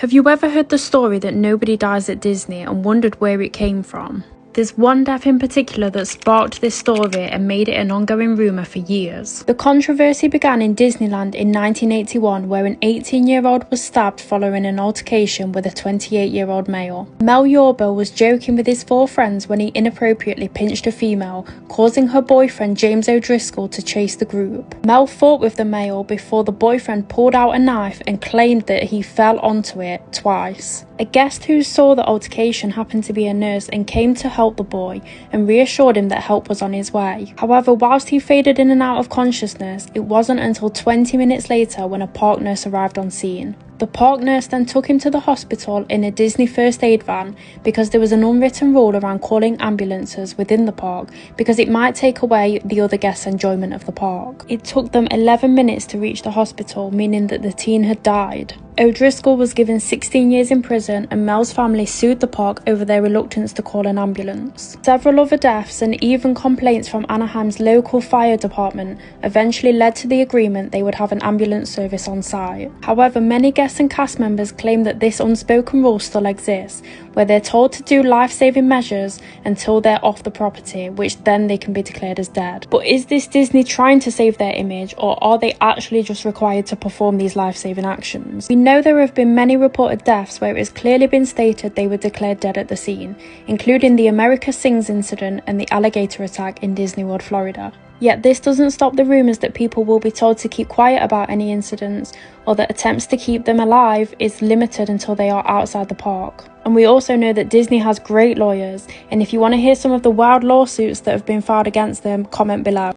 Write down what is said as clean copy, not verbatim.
Have you ever heard the story that nobody dies at Disney and wondered where it came from? There's one death in particular that sparked this story and made it an ongoing rumour for years. The controversy began in Disneyland in 1981, where an 18-year-old was stabbed following an altercation with a 28-year-old male. Mel Yorba was joking with his 4 friends when he inappropriately pinched a female, causing her boyfriend James O'Driscoll to chase the group. Mel fought with the male before the boyfriend pulled out a knife and claimed that he fell onto it twice. A guest who saw the altercation happened to be a nurse and came to help the boy and reassured him that help was on his way. However, whilst he faded in and out of consciousness, it wasn't until 20 minutes later when a park nurse arrived on scene. The park nurse then took him to the hospital in a Disney first aid van because there was an unwritten rule around calling ambulances within the park because it might take away the other guests' enjoyment of the park. It took them 11 minutes to reach the hospital, meaning that the teen had died. O'Driscoll was given 16 years in prison and Mel's family sued the park over their reluctance to call an ambulance. Several other deaths and even complaints from Anaheim's local fire department eventually led to the agreement they would have an ambulance service on site. However, many guests and cast members claim that this unspoken rule still exists, where they're told to do life-saving measures until they're off the property, which then they can be declared as dead. But is this Disney trying to save their image, or are they actually just required to perform these life-saving actions? We know there have been many reported deaths where it has clearly been stated they were declared dead at the scene, including the America Sings incident and the alligator attack in Disney World, Florida. Yet this doesn't stop the rumours that people will be told to keep quiet about any incidents, or that attempts to keep them alive is limited until they are outside the park. And we also know that Disney has great lawyers, and if you want to hear some of the wild lawsuits that have been filed against them, comment below.